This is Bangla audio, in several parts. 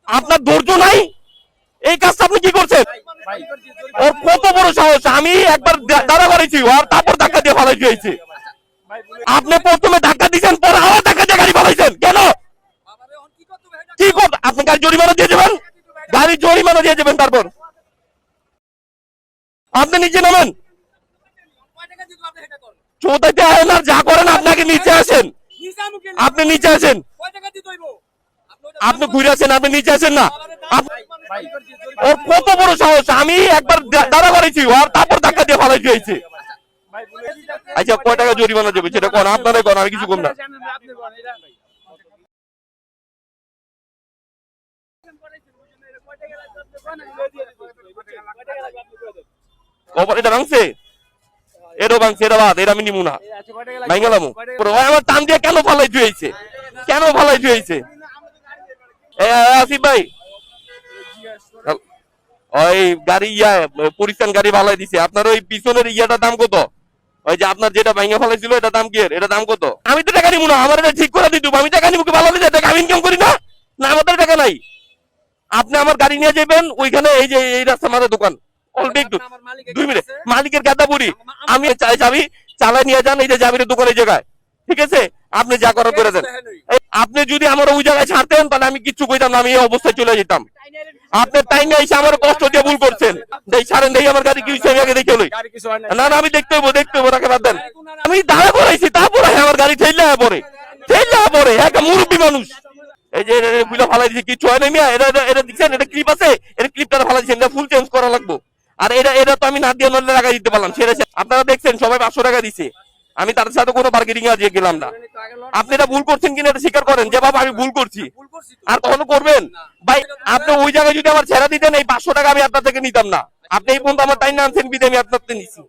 আপনার ধৈর্য নাই, এই কাজটা আপনি কি করছেন? ওর কত বড় সাহস! আমি একবার দাঁড়া করেছি আর তারপর ধাক্কা দিয়ে ফালাই দিয়েছি। আপনি প্রথমে ধাক্কা দিয়েছেন, পরে আবার ধাক্কা দিয়ে গাড়ি ফালাইছেন কেন? কি করতে আপনি গাড়ি জরিমানা দিয়ে দেবেন, গাড়ি জরিমানা দিয়ে দেবেন, তারপর আপনি নিচে নামেন। চোদাইতে আছেন আর যা করেন, আপনাকে নিচে আসেন, আপনি নিচে আসেন, আপনি ঘুরে আসেন, আপনি নিচে আসেন না। ওর কত বড় সাহস! আমি একবার দাঁড়া করেছি আর তারপর ধাক্কা দিয়ে ফালাই দিয়েছি। আচ্ছা, কয় টাকা জরিমানা দেবে সেটা কোন, আপনারাই কোন, আমি কিছু কম না। এটা ভাঙছে, এরও ভাঙছে, এটা বাদ, এটা আমি নিবো না, ভাঙে গেলাম। আমার টান দিয়ে কেন ফালাই দিয়েছে, কেন ফালাই দিয়েছে? আসিফ ভাই, ওই গাড়ি পরিস্থান গাড়ি ফালাই দিছে, আপনার ওই পিছনের ইয়াটার দাম কত? ওই যে আপনার যেটা ভাঙা ফালাইছিল এটা দাম কি, এটা দাম কত? আমি তো টাকা নিবো না, আমার এটা ঠিক করে দিত, আমি টাকা নিবো, ভালো হলে টাকা আমি ইনকাম করি না, না আমাদের টাকা নাই। আপনি আমার গাড়ি নিয়ে যাবেন ওইখানে, এই যে এই রাস্তা মাথার দোকান, অল্প একটু 2 মিনিট, মালিকের গাদা বুড়ি, আমি চাবি চালাই নিয়ে যান, এই যে জাবিরের দোকান এই জায়গায়, ঠিক আছে? আপনি যা করার করে দেন। আপনি যদি আমার ওই জায়গায় ছাড়তেন তাহলে আমি কিচ্ছু কইতাম না, আমি এই অবস্থায় চলে যেতাম। আপনি টাইম নিয়ে এসে আমার কষ্ট দিয়ে ভুল করছেন। ছাড়েন, দেখি আমার গাড়ি কি হয়েছে, আমি আগে দেখে লই। না না, আমি দেখতে হবো, দেখতে হবো, রাখে বাদ দেন। আমি দাঁড়া করাইছি, তারপরে আমার গাড়ি ঠেলে পরে, একটা মুরব্বী মানুষ, এই যে বুঝা ফালাই দিচ্ছে, কিছু হয় না মিয়া, এটা দিচ্ছেন, এটা ক্লিপ আছে, এটা ক্লিপটা ফালাই দিচ্ছেন, এটা ফুল চেঞ্জ করা লাগবো। আর এটা তো আমি না দিয়ে নলে টাকা দিতে পারলাম, সেটা আপনারা দেখছেন, সবাই 500 টাকা দিছে, আমি তার সাথে কোনো বার্গেনিং আজকে গেলাম না। আপনি এটা ভুল করছেন কিনা এটা স্বীকার করেন, যে বাবা আমি ভুল করছি, আর কখনো করবেন ভাই? আপনি ওই জায়গায় যদি আমার ছেড়া দিতেন, এই 500 টাকা আমি আপনার থেকে নিতাম না। আপনি এই পর্যন্ত আমার টাইম আনছেন বিদে আমি আপনার থেকে নিচ্ছি।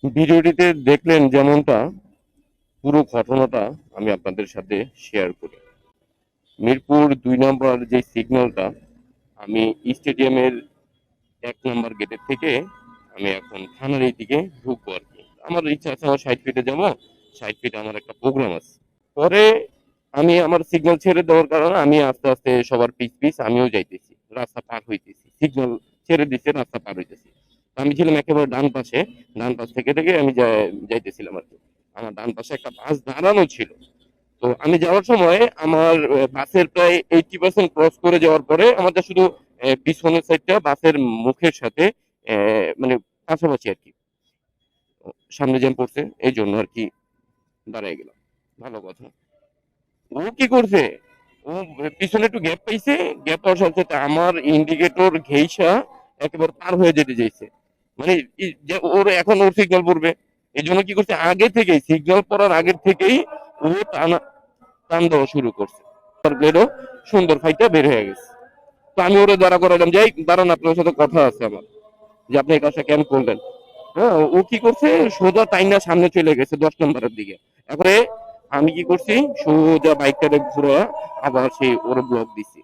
ভিডিওটিতে দেখলেন যেমনটা, পুরো ঘটনাটা আমি আপনাদের সাথে শেয়ার করি। মিরপুর 2 নম্বর যে সিগন্যালটা, আমি স্টেডিয়ামের 1 নম্বর গেটের থেকে আমি এখন থানার এই দিকে ঢুকবো আর কি। আমার ইচ্ছা আছে, আমার 60 ফিটে যাবো, 60 ফিটে আমার একটা প্রোগ্রাম আছে। পরে আমি আমার সিগন্যাল ছেড়ে দেওয়ার কারণে আমি আস্তে আস্তে সবার পিছ আমিও যাইতেছি, রাস্তা পার হইতেছি, সিগন্যাল ছেড়ে দিচ্ছে, রাস্তা পার হইতেছি। আমি ছিলাম একেবারে ডান পাশে, ডান পাশ থেকে থেকে আমি যাইতেছিলাম আর কি। আমার ডান পাশে একটা বাস দাঁড়ানো ছিল। তো আমি যাওয়ার সময় আমার বাসের প্রায় 80% ক্রস করে যাওয়ার পরে আমাদের শুধু পিছনের সাইডটা বাসের মুখের সাথে মানে পাশাপাশি আর কি, সামনে জ্যাম পড়ছে, এই জন্য আর কি দাঁড়ায় গেলাম। ভালো কথা। ও কি করছে, ও পিছনে একটু গ্যাপ পাইছে, গ্যাপ পাওয়ার সাথে সাথে আমার ইন্ডিকেটর ঘেইসা একেবারে পার হয়ে যেতে চাইছে। মানে ওর এখন ওর সিগন্যাল পড়বে, এই জন্য কি করছে, আগে থেকেই সিগন্যাল পড়ার আগের থেকেই ও টান দেওয়া শুরু করছে। তার ব্লেডও সুন্দর ফাইটা বের হয়ে গেছে। তো আমি ওরে দাঁড়া করাইলাম, যাই দাঁড়ান, আপনার সাথে কথা আছে আমার, যে আপনি এই কাজটা কেন করলেন। হ্যাঁ, ও কি করছে, সোজা টাইনা সামনে চলে গেছে 10 নম্বরের দিকে। এরপরে আমি কি করছি, সোজা বাইকটারে ঘুরে আবার সেই ওর ব্লক দিছি।